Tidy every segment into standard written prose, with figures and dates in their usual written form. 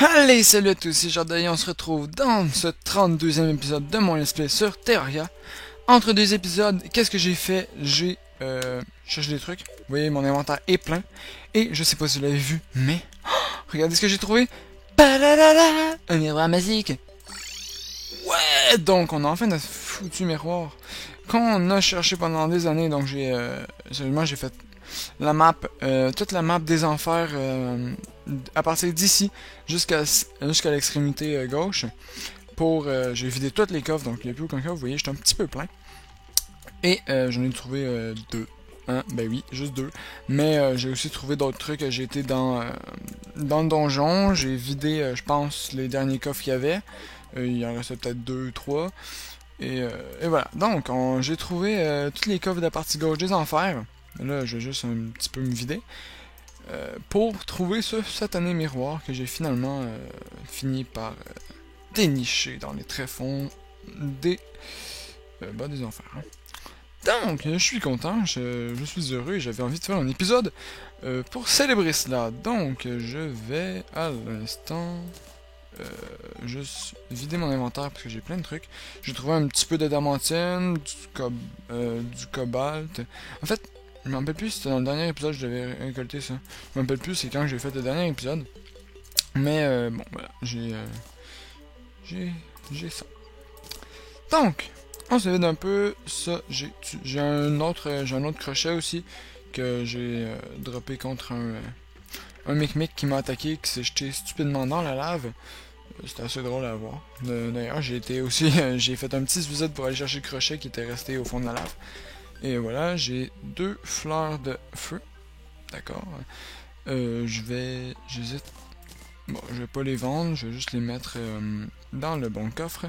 Allez, salut à tous, c'est Jordan et on se retrouve dans ce 32e épisode de mon let's play sur Terraria. Entre deux épisodes, qu'est-ce que j'ai fait? J'ai cherché des trucs. Vous voyez, mon inventaire est plein. Et je sais pas si vous l'avez vu, mais regardez ce que j'ai trouvé. Padadada, un miroir magique. Ouais, donc on a enfin notre foutu miroir qu'on a cherché pendant des années. Donc seulement j'ai fait la map, toute la map des enfers à partir d'ici jusqu'à l'extrémité gauche. J'ai vidé toutes les coffres, donc il n'y a plus aucun coffre. Vous voyez, j'étais un petit peu plein. Et j'en ai trouvé deux. Hein? Ben oui, juste deux. Mais j'ai aussi trouvé d'autres trucs. J'ai été dans le donjon. J'ai vidé, je pense, les derniers coffres qu'il y avait. Il en restait peut-être deux, trois. Et voilà. Donc, j'ai trouvé tous les coffres de la partie gauche des enfers. Là, je vais juste un petit peu me vider. Pour trouver ce satané miroir que j'ai finalement fini par dénicher dans les tréfonds des des enfers. Hein. Donc, je suis content, je suis heureux et j'avais envie de faire un épisode pour célébrer cela. Donc, je vais à l'instant juste vider mon inventaire parce que j'ai plein de trucs. J'ai trouvé un petit peu d'adamantine, du cobalt. En fait, je me rappelle plus si c'était dans le dernier épisode que j'avais récolté ça. Je me rappelle plus c'est quand j'ai fait le dernier épisode. Mais bon, voilà, j'ai ça. Donc, on se vide un peu. Ça, j'ai un autre crochet aussi que j'ai droppé contre un micmic qui m'a attaqué, qui s'est jeté stupidement dans la lave. C'était assez drôle à voir. D'ailleurs, j'ai été aussi, j'ai fait un petit visite pour aller chercher le crochet qui était resté au fond de la lave. Et voilà, j'ai deux fleurs de feu. D'accord. J'hésite. Bon, je vais pas les vendre, je vais juste les mettre dans le bon coffre.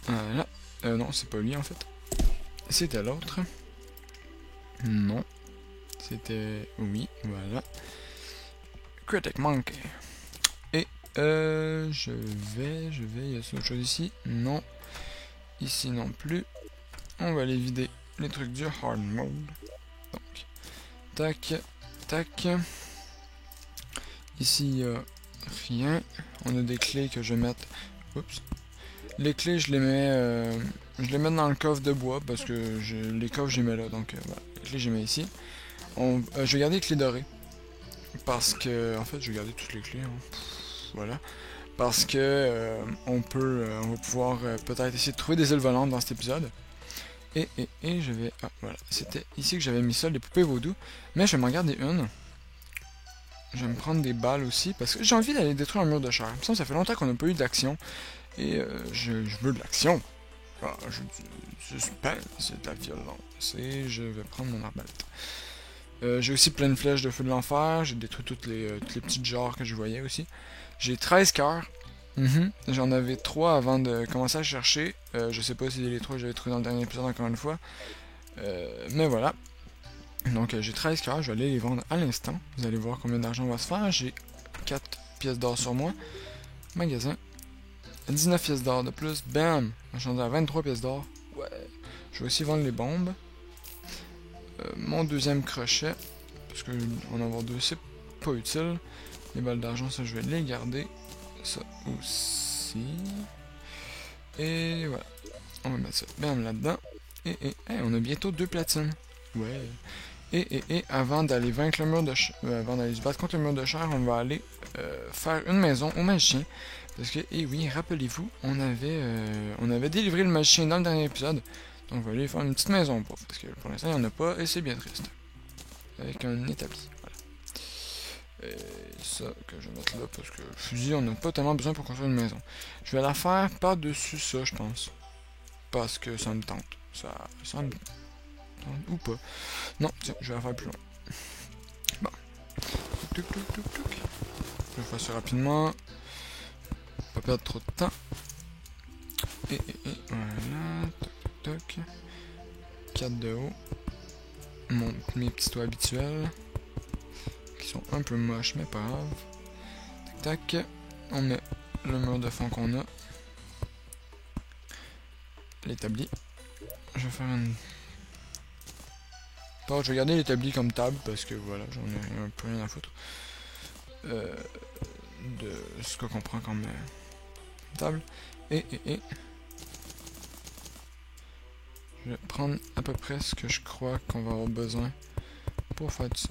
Voilà. Non, c'est pas lui en fait. C'était l'autre. Non. C'était... Oui, voilà. Critic Monkey. Et je vais... Y a autre chose ici? Non. Ici non plus. On va aller vider les trucs du hard mode. Donc, tac, tac. Ici, il n'y a rien. On a des clés que je vais mettre... Oups. Les clés, je les mets dans le coffre de bois parce que les coffres, je les mets là. Donc, voilà. Les clés, je les mets ici. Je vais garder les clés dorées. Parce que... En fait, je vais garder toutes les clés. Hein. Voilà. Parce que on va pouvoir peut-être essayer de trouver des ailes volantes dans cet épisode. Et je vais... Ah, voilà. C'était ici que j'avais mis ça, les poupées vaudou. Mais je vais m'en garder une. Je vais me prendre des balles aussi, parce que j'ai envie d'aller détruire un mur de chair. Ça fait longtemps qu'on n'a pas eu d'action. Et je veux de l'action. Ah, je du suspense, c'est de la violence. Et je vais prendre mon arbalète. J'ai aussi plein de flèches de feu de l'enfer. J'ai détruit toutes les petites genres que je voyais aussi. J'ai 13 cœurs. J'en avais 3 avant de commencer à chercher. Je sais pas si les 3 j'avais trouvé dans le dernier épisode encore une fois. Mais voilà. Donc j'ai 13 cœurs, je vais aller les vendre à l'instant. Vous allez voir combien d'argent on va se faire. J'ai 4 pièces d'or sur moi. Magasin. 19 pièces d'or de plus. Bam! On change à 23 pièces d'or. Ouais. Je vais aussi vendre les bombes. Mon deuxième crochet. Parce que en avoir deux, c'est pas utile. Les balles d'argent, ça, je vais les garder. Ça aussi. Et voilà. On va mettre ça bam là-dedans. Et on a bientôt 2 platines. Ouais. Et avant d'aller vaincre le mur de avant d'aller se battre contre le mur de chair, on va aller faire une maison au magicien. Parce que, oui, rappelez-vous, on avait délivré le magicien dans le dernier épisode. Donc on va aller faire une petite maison pour. Parce que pour l'instant, il n'y en a pas et c'est bien triste. Avec un établi. Voilà. Et ça que je vais mettre là parce que fusil, on n'a pas tellement besoin pour construire une maison. Je vais la faire par-dessus ça, je pense. Parce que ça me tente. Ça me tente. Ou pas. Non, tiens, je vais la faire plus loin. Bon. Je vais faire ça rapidement. Pas perdre trop de temps. Et voilà. Toc, toc. 4 de haut. Mes petits toits habituels. Qui sont un peu moches, mais pas grave. Tac, tac. On met le mur de fond qu'on a. L'établi. Je vais faire une... Bon, je vais garder l'établi comme table parce que voilà, j'en ai un peu rien à foutre. De ce qu'on prend comme table. Et je vais prendre à peu près ce que je crois qu'on va avoir besoin pour faire tout ça.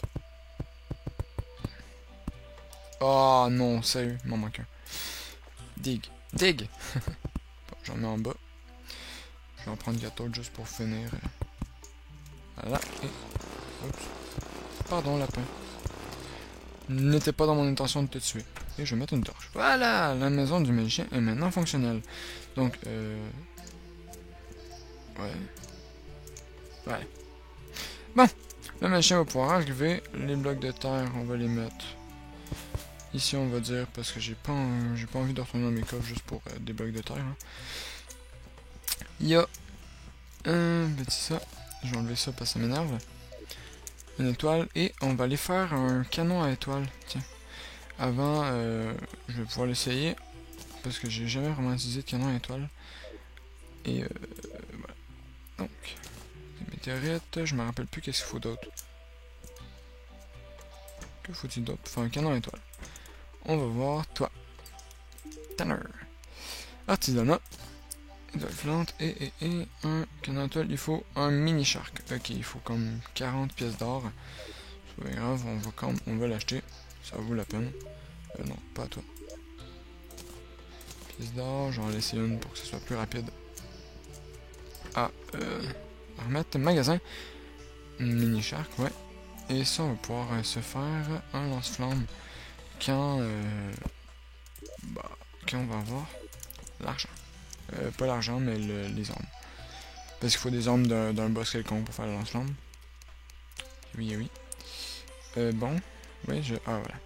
Oh non, sérieux, il m'en manque un. Dig. Dig! Bon, j'en mets en bas. Je vais en prendre 4 autres juste pour finir. Voilà. Et... Oups. Pardon, lapin. N'était pas dans mon intention de te tuer. Et je vais mettre une torche. Voilà! La maison du magicien est maintenant fonctionnelle. Donc, ouais. Ouais. Bon! Le magicien va pouvoir arriver. Les blocs de terre, on va les mettre... Ici, on va dire, parce que j'ai pas envie de retourner dans mes coffres juste pour des blocs de terre. Hein. Il y a un petit ça. Je vais enlever ça parce que ça m'énerve. Une étoile. Et on va aller faire un canon à étoile. Tiens. Avant, je vais pouvoir l'essayer. Parce que j'ai jamais vraiment utilisé de canon à étoile. Et voilà. Donc, des météorites. Je me rappelle plus qu'est-ce qu'il faut d'autre. Que faut-il d'autre pour faire un canon à étoile? On va voir toi. Tanner. Artisanat. Étoile filante et un canon à étoile. Il faut un mini shark. Ok, il faut comme 40 pièces d'or. C'est pas grave, on va l'acheter. Ça vaut la peine. Non, pas à toi. Pièces d'or, j'en vais en laisser une pour que ce soit plus rapide. Ah, on va remettre magasin. Mini shark, ouais. Et ça, on va pouvoir se faire un lance-flamme quand on va avoir l'argent. Pas l'argent, mais les armes. Parce qu'il faut des armes d'un boss quelconque pour faire le lance-flamme. Oui, oui. Bon. Oui, ah, voilà.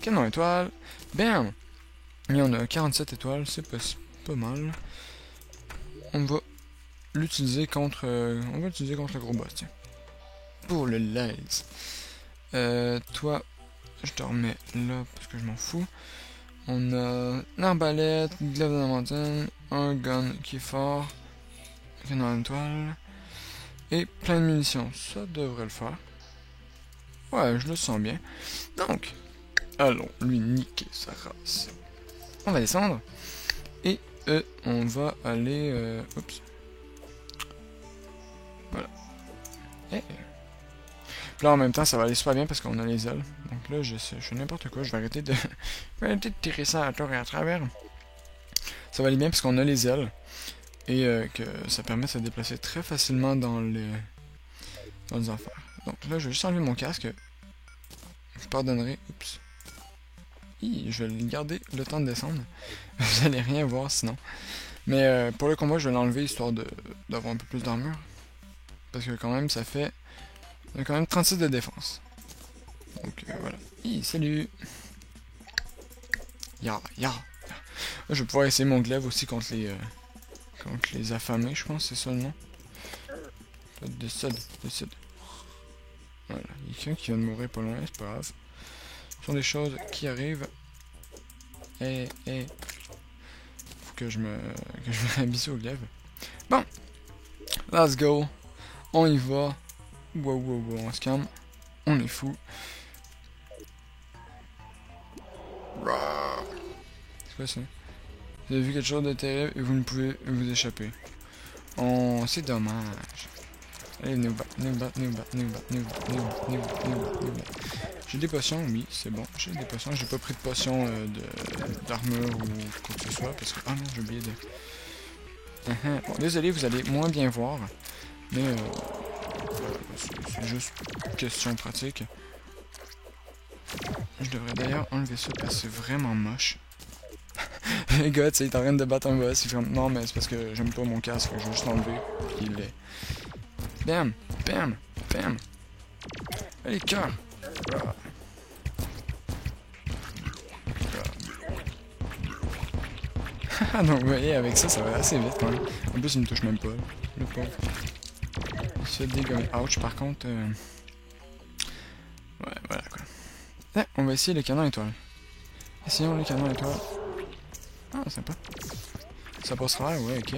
Canon étoile. Bam! Et on a 47 étoiles, c'est pas mal. On va l'utiliser contre... le gros boss, tiens. Pour le laze. Toi, je te remets là parce que je m'en fous. On a une arbalète, une glaive d'adamantine, un gun qui est fort, canon étoile, et plein de munitions. Ça devrait le faire. Ouais, je le sens bien. Donc, allons lui niquer sa race. On va descendre. Et on va aller... oups. Voilà. Et... Puis là, en même temps, ça va aller super bien parce qu'on a les ailes. Donc là, je fais n'importe quoi. Je vais arrêter de tirer ça à tort et à travers. Ça va aller bien parce qu'on a les ailes. Et que ça permet de se déplacer très facilement dans les enfers. Donc là, je vais juste enlever mon casque. Vous pardonnerez. Oups. Je vais le garder le temps de descendre. Vous allez rien voir sinon. Mais pour le combat, je vais l'enlever histoire d'avoir un peu plus d'armure. Parce que quand même, ça fait... On a quand même 36 de défense. Donc voilà. Salut! Ya. Là, je vais pouvoir essayer mon glaive aussi contre les affamés, je pense, c'est ça le nom. Décide. Voilà. Il y a quelqu'un qui vient de mourir pas loin, c'est pas grave. Ce sont des choses qui arrivent. Faut que je me réhabitue au glaive. Bon! Let's go! On y va. Wow, on se calme. On est fou. C'est quoi ça? Vous avez vu quelque chose de terrible et vous ne pouvez vous échapper. Oh, c'est dommage. Allez, venez vous battre. J'ai des potions, oui, c'est bon. J'ai des potions. J'ai pas pris de potions d'armure ou quoi que ce soit parce que... Ah non, j'ai oublié de... Bon, désolé, vous allez moins bien voir. Mais c'est juste question pratique. Je devrais d'ailleurs enlever ça parce que c'est vraiment moche. Les gars, tu sais, il est en train de battre un boss. Il fait non, mais c'est parce que j'aime pas mon casque. Je vais juste l'enlever. Puis il est. Bam! Allez, cœur! Donc, vous voyez, avec ça, ça va assez vite quand même. En plus, il me touche même pas. Le pauvre. Il se dégomme. Ouch, par contre. Ouais, voilà quoi. On va essayer le canon étoile. Essayons le canon étoile. Ah, sympa. Ça passera, ouais, ok.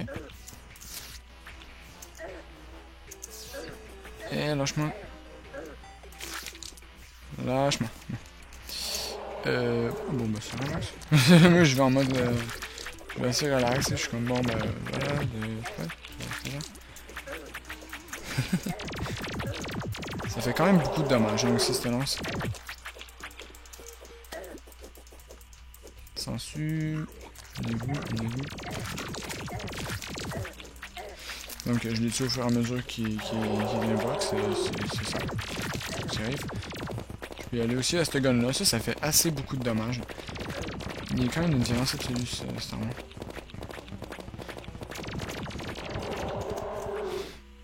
Et lâche-moi. Bon bah ça relax. Moi je vais en mode... je vais assez relax, je suis comme bon bah voilà, c'est là. Ça fait quand même beaucoup de dommages hein, aussi cette lance. Sensu... Venez-vous. Donc je les tue au fur et à mesure qu'il vient bloc, c'est ça. Ça arrive. Je peux y aller aussi à ce gun là, ça fait assez beaucoup de dommages. Il y a quand même une différence absolue cette arme.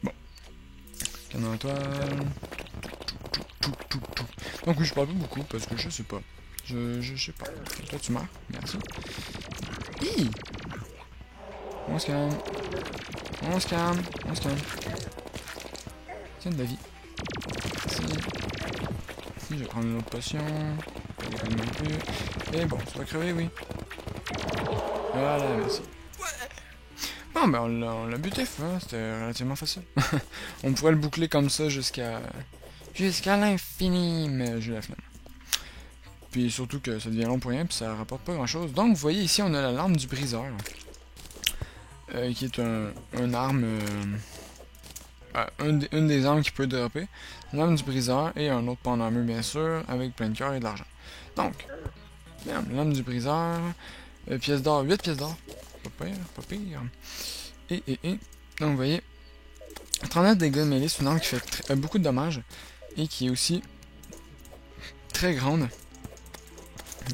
Bon. Canon à toile. Donc oui, je parle pas beaucoup parce que je sais pas. Je sais pas. Toi tu meurs. Merci. Hi! On se calme. On se calme. Tiens de la vie. Si, je vais prendre une autre potion. Pas déconner non plus. Et bon, tu vas crever, oui. Voilà, merci. Bon, ben on l'a buté, hein, c'était relativement facile. On pourrait le boucler comme ça jusqu'à l'infini, mais j'ai la flemme. Puis surtout que ça devient long pour rien, puis ça rapporte pas grand chose. Donc vous voyez ici, on a la lame du briseur. Qui est un arme... une des armes qui peut dropper. L'arme du briseur et un autre pan d'armure bien sûr, avec plein de cœur et de l'argent. Donc, l'arme du briseur, pièces d'or, 8 pièces d'or. Pas pire. Et, donc vous voyez, 39 dégâts de mêlée, c'est une arme qui fait beaucoup de dommages et qui est aussi très grande.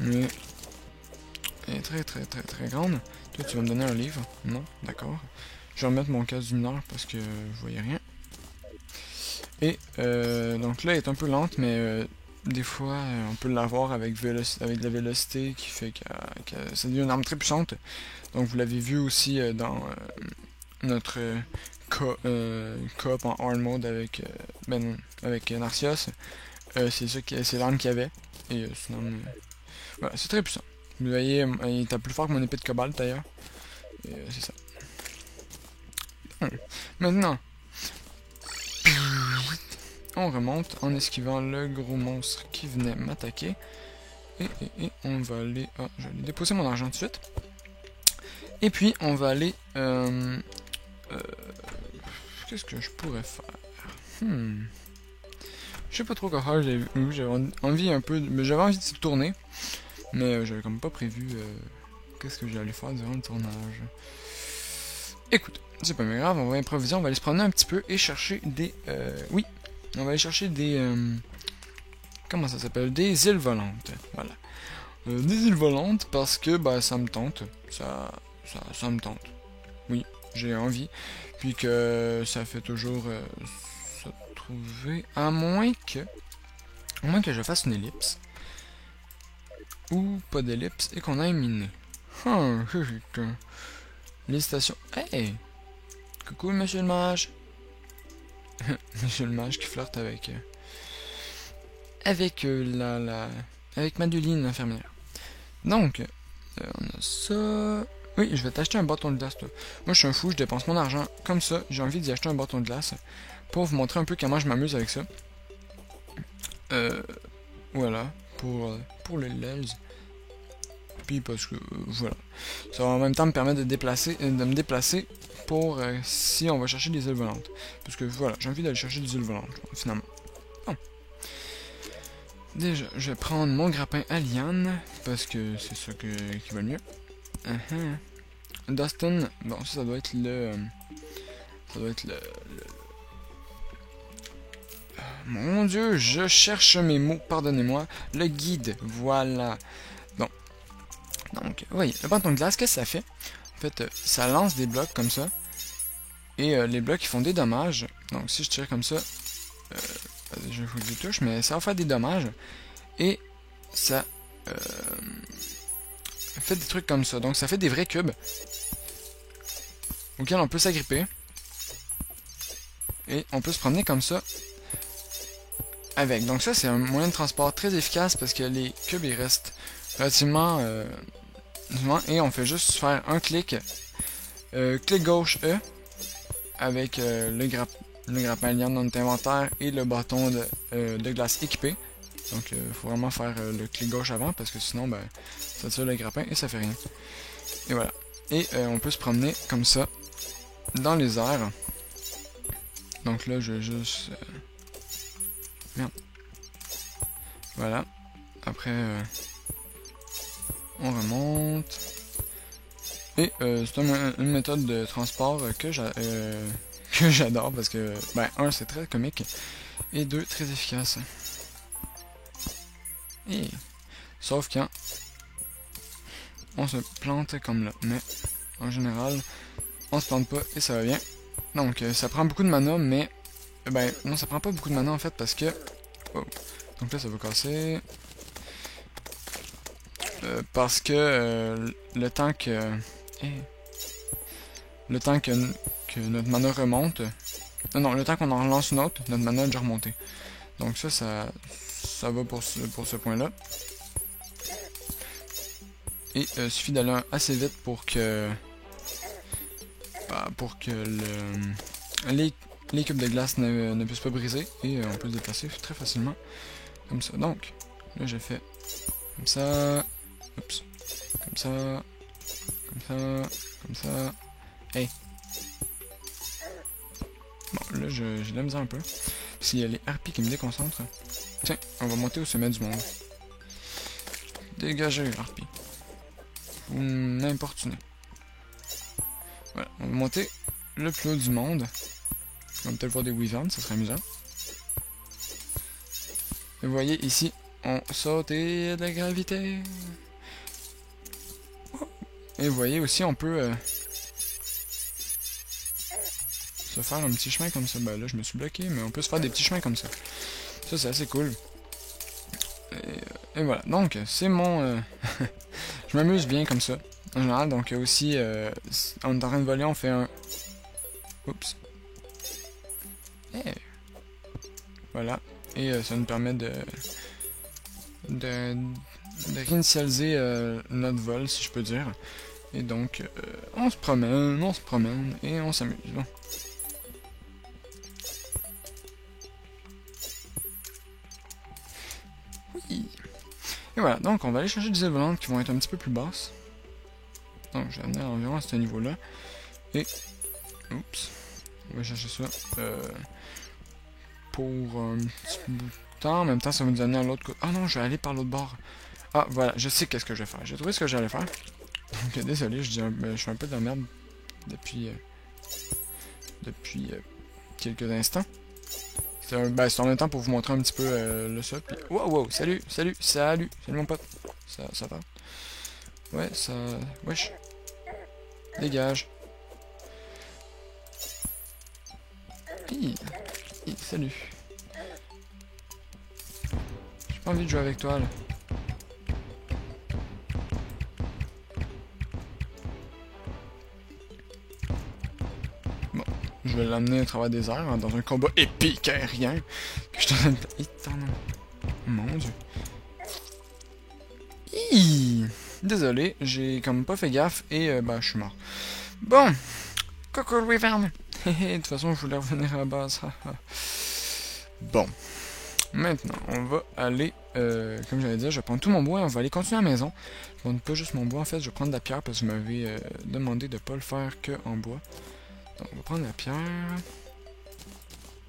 Mais elle est très grande. Toi, tu vas me donner un livre? Non? D'accord. Je vais remettre mon casque du mineur parce que je voyais rien. Et donc là, elle est un peu lente, mais des fois, on peut l'avoir avec de la vélocité qui fait que ça devient une arme très puissante. Donc vous l'avez vu aussi dans notre coop en hard mode avec Narcios. C'est l'arme qu'il y avait. Et c'est voilà, c'est très puissant. Vous voyez, il est plus fort que mon épée de cobalt d'ailleurs. Et c'est ça. Maintenant, on remonte en esquivant le gros monstre qui venait m'attaquer. Et on va aller... Ah, je vais aller déposer mon argent tout de suite. Et puis, on va aller... qu'est-ce que je pourrais faire? Je sais pas trop quoi faire. J'avais envie un peu... J'avais envie de tourner. Mais j'avais comme pas prévu... qu'est-ce que j'allais faire durant le tournage. Écoute, c'est pas grave, on va improviser, on va aller se promener un petit peu et chercher des... oui, on va aller chercher des... comment ça s'appelle? Des îles volantes, voilà. Des îles volantes parce que, bah, ça me tente. Ça me tente. Oui, j'ai envie. Puis que ça fait toujours se trouver... À moins que je fasse une ellipse. Ou pas d'ellipse et qu'on aille miner. Les stations... Hey! Coucou, monsieur le mage! Monsieur le mage qui flirte avec... avec Madeline, l'infirmière. Donc, on a ça... Oui, je vais t'acheter un bâton de glace, toi. Moi, je suis un fou, je dépense mon argent comme ça. J'ai envie d'y acheter un bâton de glace pour vous montrer un peu comment je m'amuse avec ça. Voilà, pour les lels. Puis parce que, voilà. Ça va en même temps me permettre de me déplacer pour si on va chercher des îles volantes. Parce que, voilà, j'ai envie d'aller chercher des îles volantes, finalement. Bon. Déjà, je vais prendre mon grappin à liane, parce que c'est ça qui va le mieux. Dustin, bon, ça doit être le... Mon Dieu, je cherche mes mots, pardonnez-moi. Le guide, voilà. Bon. Donc, vous voyez, le bâton de glace, qu'est-ce que ça fait? En fait, ça lance des blocs comme ça. Et les blocs, ils font des dommages. Donc, si je tire comme ça... je faut que je touche, mais ça va faire des dommages. Et ça... fait des trucs comme ça. Donc, ça fait des vrais cubes. Auxquels on peut s'agripper. Et on peut se promener comme ça. Avec. Donc ça, c'est un moyen de transport très efficace parce que les cubes, ils restent relativement... et on fait juste faire un clic. Clic gauche E. Avec le grappin liane dans notre inventaire et le bâton de glace équipé. Donc faut vraiment faire le clic gauche avant parce que sinon ben ça tire le grappin et ça fait rien. Et voilà. Et on peut se promener comme ça dans les airs. Donc là je vais juste... Merde. Voilà. Après on remonte. Et c'est une méthode de transport que j'adore parce que, ben, un, c'est très comique, et deux, très efficace. Et, sauf quand on se plante comme là, mais en général, on se plante pas et ça va bien. Donc, ça prend beaucoup de mana, mais, ben, non, ça prend pas beaucoup de mana en fait parce que, oh, donc là, ça va casser. Parce que le temps que... le temps que notre mana remonte... Non, le temps qu'on en relance une autre, notre mana a déjà remonté. Donc ça va pour ce point-là. Et il suffit d'aller assez vite pour que... les cubes de glace ne puissent pas briser. Et on peut se déplacer très facilement. Comme ça. Donc, là j'ai fait comme ça... Oups. Comme ça. Comme ça. Comme ça. Hey. Bon, là, j'ai de la misère un peu. S'il y a les harpies qui me déconcentrent. Tiens, on va monter au sommet du monde. Dégagez, harpies. Vous m'importunez. Voilà, on va monter le plus haut du monde. On va peut-être voir des wyverns, ça serait amusant. Et vous voyez, ici, on saute et il y a de la gravité. Et vous voyez aussi, on peut se faire un petit chemin comme ça. Ben là, je me suis bloqué, mais on peut se faire des petits chemins comme ça. Ça, c'est assez cool. Et voilà. Donc, c'est mon... je m'amuse bien comme ça. En général, donc aussi, on est en train de voler, on fait un... Oups. Hey. Voilà. Et ça nous permet de réinitialiser notre vol, si je peux dire. Et donc, on se promène, et on s'amuse. Bon. Oui. Et voilà, donc on va aller chercher des ailes volantes qui vont être un petit peu plus basses. Donc, je vais amener environ à ce niveau-là. Et, oups, on va chercher ça pour un petit bout de temps. En même temps, ça va nous amener à l'autre côté. Ah non, je vais aller par l'autre bord. Ah, voilà, je sais qu'est-ce que je vais faire. J'ai trouvé ce que j'allais faire. Donc, désolé, je suis un peu de la merde depuis quelques instants. C'est en même temps pour vous montrer un petit peu le ça. Puis, wow, salut mon pote. Ça va? Ouais, ça... Wesh. Dégage. Salut. J'ai pas envie de jouer avec toi, là. Bon, je vais l'amener à travers des airs, hein, dans un combat épique aérien. Que je te donne... Mon dieu. Désolé, j'ai comme pas fait gaffe et bah je suis mort. Bon, coucou le wyvern. De toute façon, je voulais revenir à la base. Bon, maintenant, on va aller, comme j'avais dit, je vais prendre tout mon bois et on va aller continuer à la maison. Je prends pas juste mon bois, en fait, je vais prendre de la pierre parce que je m'avais demandé de pas le faire que en bois. Donc, on va prendre la pierre.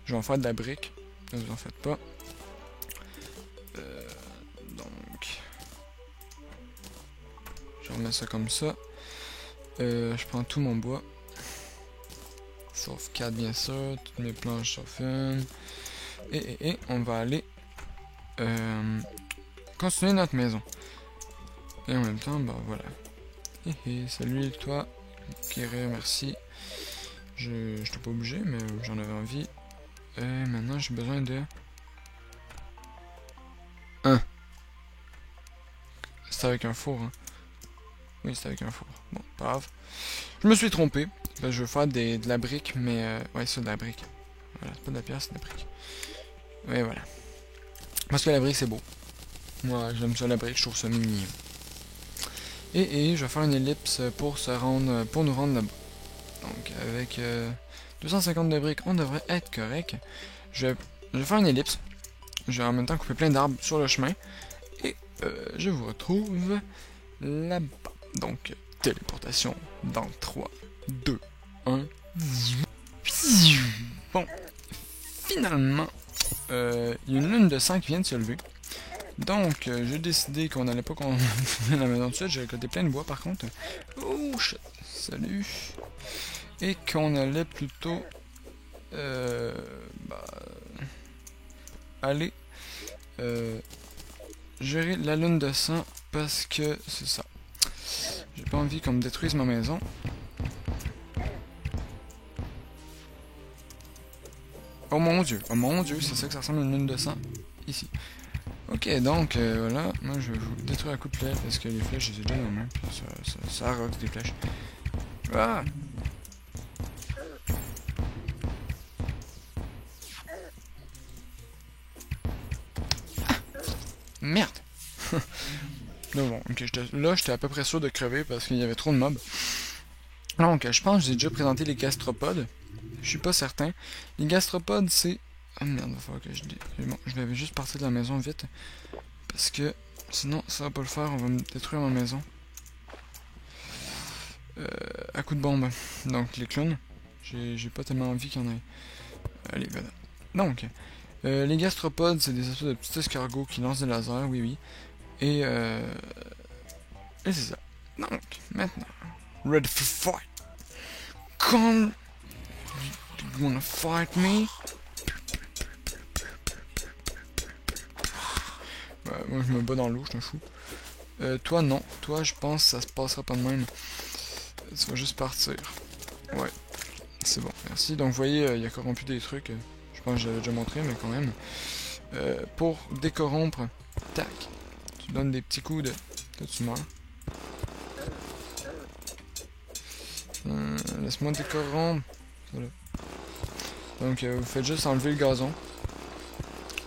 Je vais en faire de la brique. Ne vous en faites pas. Donc, je remets ça comme ça. Je prends tout mon bois. Sauf 4 bien sûr, toutes mes planches sauf une. Et on va aller construire notre maison. Et en même temps, bah voilà. Salut toi, Kéré, merci. Je t'ai pas obligé, mais j'en avais envie. Et maintenant j'ai besoin de... C'est avec un four, hein. Oui, c'est avec un four. Bon, pas grave. Je me suis trompé. Ben, je veux faire de la brique, mais... ouais, c'est de la brique. Voilà, c'est pas de la pierre, c'est de la brique. Ouais, voilà. Parce que la brique, c'est beau. Moi, j'aime ça la brique, je trouve ça mignon. Et je vais faire une ellipse pour nous rendre là-bas. Donc, avec 250 de briques, on devrait être correct. Je vais faire une ellipse. j'ai en même temps coupé plein d'arbres sur le chemin. Et je vous retrouve là-bas. Donc, téléportation dans 3, 2, 1. Bon, finalement, il y a une lune de sang qui vient de se lever. Donc, j'ai décidé qu'on n'allait pas continuer la maison tout de suite. J'ai récolté plein de bois par contre. Oh, shit. Salut. Et qu'on allait plutôt aller gérer la lune de sang parce que c'est ça. J'ai pas envie qu'on me détruise ma maison. Oh mon dieu, c'est ça que ça ressemble à une lune de sang ici. Ok, donc voilà, moi je vais vous détruire un coup de flèche parce que les flèches, je les ai déjà dans la main, puis ça rock des flèches. Ah! Merde! Donc bon, ok, là j'étais à peu près sûr de crever parce qu'il y avait trop de mobs. Donc je pense que j'ai déjà présenté les gastropodes. Je suis pas certain. Les gastropodes c'est... Ah merde, il va falloir que je dis... Bon, je vais juste partir de la maison vite. Parce que sinon ça va pas le faire, on va me détruire ma maison. À coup de bombe. Donc les clowns. J'ai pas tellement envie qu'il y en ait. Allez, voilà. Donc, les gastropodes, c'est des espèces de petits escargots qui lancent des lasers, oui. Et c'est ça. Donc, maintenant, ready for fight. Come, you wanna fight me? Moi je me bats dans l'eau, je t'en fous. Toi non, toi je pense que ça se passera pas de même. Tu vas juste partir. Ouais, c'est bon, merci. Donc vous voyez, il a corrompu des trucs. Je pense que j'avais déjà montré, mais quand même. Pour décorrompre, tac, tu donnes des petits coups de... Là tu meurs. Laisse-moi décorrompre. Voilà. Donc vous faites juste enlever le gazon.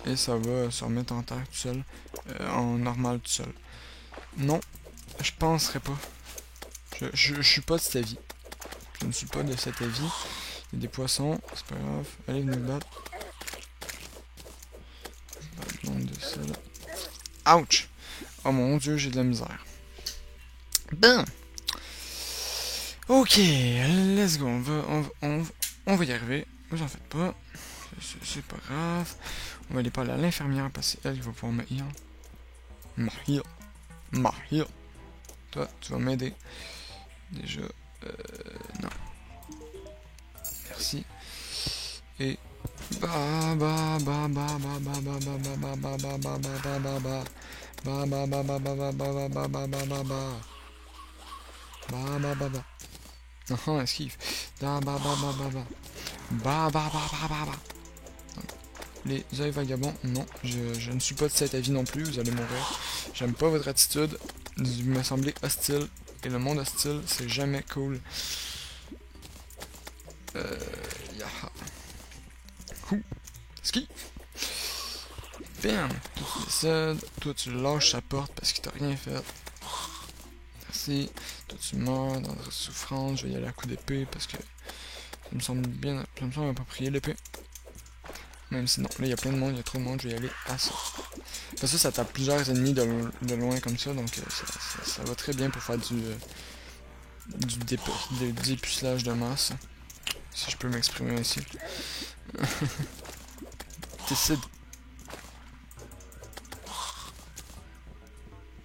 Et ça va se remettre en terre tout seul. En normal tout seul. Non, je penserais pas. Je suis pas de cet avis. Je ne suis pas de cet avis. Il y a des poissons, c'est pas grave. Allez, venez me battre. De ça, là. Ouch! Oh mon dieu, j'ai de la misère. Ben! Ok, let's go. On va y arriver. Vous en faites pas. C'est pas grave. On va aller parler à l'infirmière parce que c'est elle qui va pouvoir me heal. Ma heal. Toi, tu vas m'aider. Déjà, non. Merci. Et non, esquive. Les œils vagabonds, non, je ne suis pas de cet avis non plus, vous allez mourir. J'aime pas votre attitude, vous me semblez hostile, et le monde hostile, c'est jamais cool. Yaha. Ski. Bam. Toi tu décèdes, toi tu lâches sa porte parce qu'il t'a rien fait. Merci. Toi tu meurs dans la souffrance, je vais y aller à coup d'épée parce que ça me semble bien, ça me semble approprié l'épée. Même si non, là il y a plein de monde, il y a trop de monde, je vais y aller à ça. Parce que ça tape plusieurs ennemis de loin comme ça, donc ça va très bien pour faire du dépucelage de masse. Si je peux m'exprimer ainsi. Décide.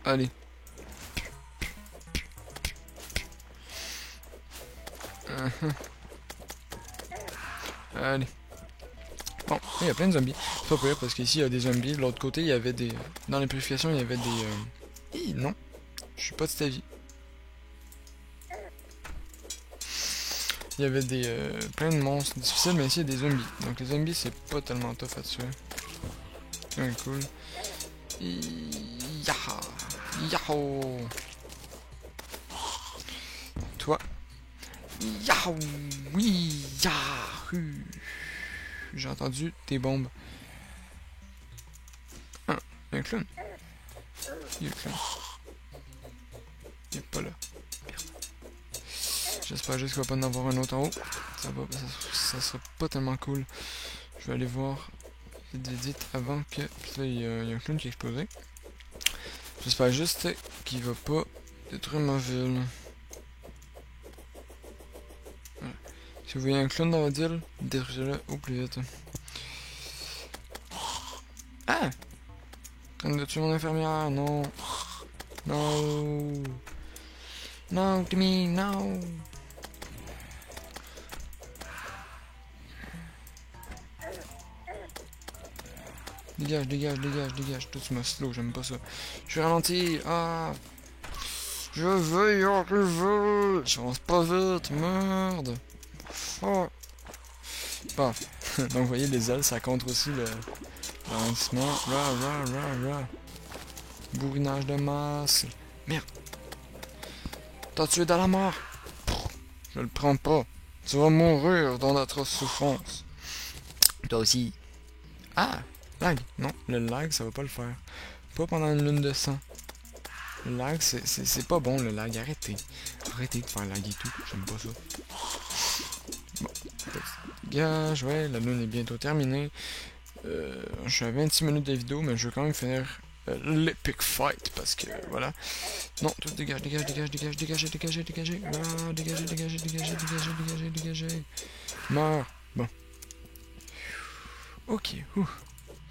Allez. Allez. Bon, il y a plein de zombies. C'est pas pire parce qu'ici il y a des zombies. De l'autre côté, il y avait des... Dans les purifications, il y avait des... non. Je suis pas de cet avis. Il y avait des... plein de monstres difficiles, mais ici il y a des zombies. Donc les zombies, c'est pas tellement tough à tuer. C'est cool. Yaha! Yahoo! Toi. Yahoo! Oui! Yahoo! J'ai entendu tes bombes. Ah, il y a un clown. Il y a un clown. Il est pas là. J'espère juste qu'il va pas en avoir un autre en haut. Ça sera pas tellement cool. Je vais aller voir Vite, vite, vite, avant que... Là, il y a un clown qui a explosé. J'espère juste qu'il va pas détruire ma ville. Voilà. Si vous voyez un clown dans votre ville, détruisez-le au plus vite. Ah! En train de tuer mon infirmière, non! No! No, to me, no! Dégage, dégage, dégage, dégage. Toi, tu m'as slow, j'aime pas ça. Je vais ralentir. Ah! Je veux y arriver! J'avance pas vite, merde! Fuck! Paf! Donc, vous voyez, les ailes, ça contre aussi le ralentissement. Ra. Bourrinage de masse. Merde! T'as tué dans la mort! Je le prends pas. Tu vas mourir dans d'atroces souffrances. Toi aussi. Ah! Lag. Non, le lag, ça va pas le faire. Pas pendant une lune de sang. Le lag, c'est pas bon, le lag. Arrêtez. Arrêtez de faire lag et tout. J'aime pas ça. Bon. Dégage. Ouais, la lune est bientôt terminée. Je suis à 26 minutes de vidéo, mais je veux quand même finir l'epic fight. Parce que, voilà. Non, tout dégage. Ah, dégagez. Meurs. Bon. Ok.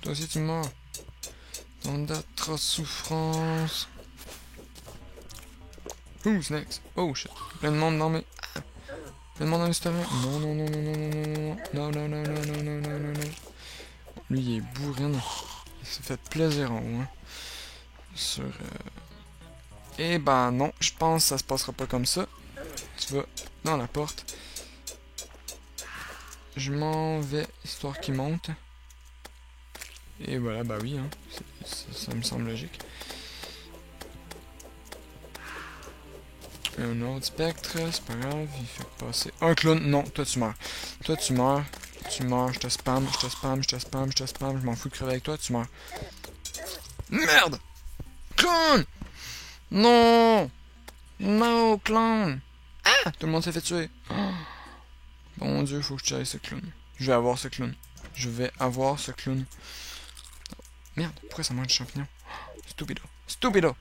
Toi aussi, tu meurs. Dans d'atroces souffrances. Who's next? Oh shit. Plein de monde dans mes... Ah. Plein de monde dans mes stomachs. Non. Lui, il est bourrine. Il s'est fait plaisir en haut. Hein. Sur... Eh ben non, je pense que ça se passera pas comme ça. Tu vas dans la porte. Je m'en vais, histoire qu'il monte. Et voilà, bah oui, hein. Ça me semble logique. Un autre spectre, c'est pas grave, il fait passer... Un clown, non, toi tu meurs. Toi tu meurs, je te spam, je m'en fous de crever avec toi, tu meurs. Merde! Clown! Non! Non, clown! Ah! Tout le monde s'est fait tuer. Oh. Bon Dieu, faut que je tue ce clown. Je vais avoir ce clown. Merde, pourquoi ça mange de champignons? Stupido!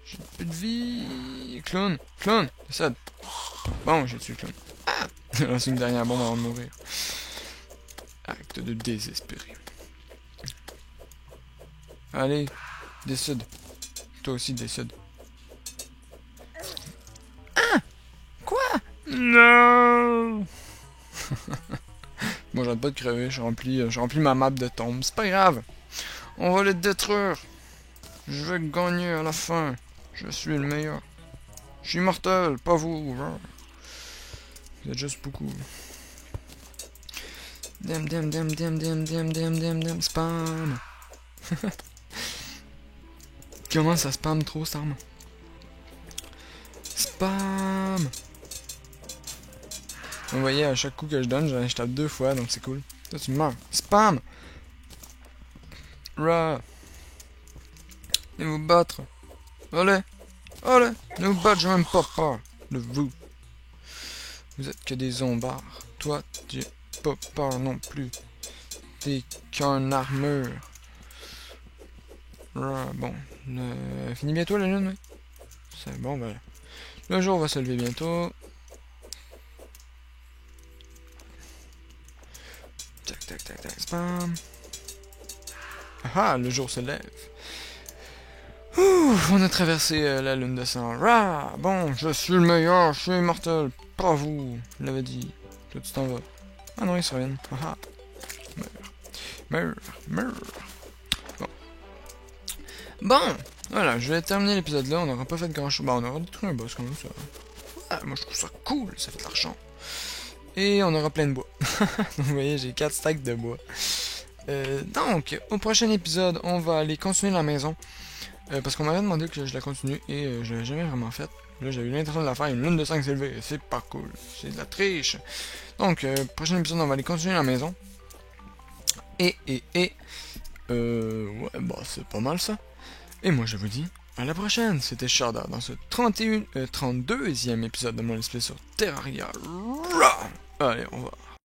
J'ai plus de vie. Clown, décède. Bon, j'ai tué le clown. Ah! Il reste une dernière bombe avant de mourir. Acte de désespéré. Allez, décide. Toi aussi, décide. Ah! Quoi? Non! Bon, j'arrête pas de crever. Je remplis ma map de tombes. C'est pas grave. On va les détruire. Je vais gagner à la fin. Je suis le meilleur. Je suis immortel, pas vous. Vous êtes juste beaucoup. Damn, spam. Comment ça spam trop, cette arme? Spam. Vous voyez, à chaque coup que je donne, je tape 2 fois, donc c'est cool. Toi, tu meurs. Spam. Ra. Et vous battre. Allez, ne vous battre, j'ai même pas peur de vous. Vous êtes que des zombards. Toi, tu n'as pas peur non plus. T'es qu'un armure. Bon, fini bientôt la lune, oui. C'est bon, voilà. Le jour va se lever bientôt. Tac, spam. Ah, le jour se lève. Ouh, on a traversé la lune de sang. Rah, bon, je suis le meilleur, je suis immortel. Pas vous, je l'avais dit. Toi, tu t'en vas. Ah non, ils se reviennent. Ah, meurs. Bon, voilà, je vais terminer l'épisode là. On n'aura pas fait grand chose. Bon, on aura détruit un boss comme ça. Ah, moi, je trouve ça cool, ça fait de l'argent. Et on aura plein de bois. Vous voyez, j'ai 4 stacks de bois. Donc, au prochain épisode, on va aller continuer la maison. Parce qu'on m'avait demandé que je la continue et je l'avais jamais vraiment faite. Là, j'avais eu l'intention de la faire, une lune de 5 s'élever. C'est pas cool. C'est de la triche. Donc, prochain épisode, on va aller continuer la maison. Ouais, bah, c'est pas mal ça. Et moi, je vous dis à la prochaine. C'était Sharda dans ce 32e épisode de mon let's play sur Terraria. Allez, on va.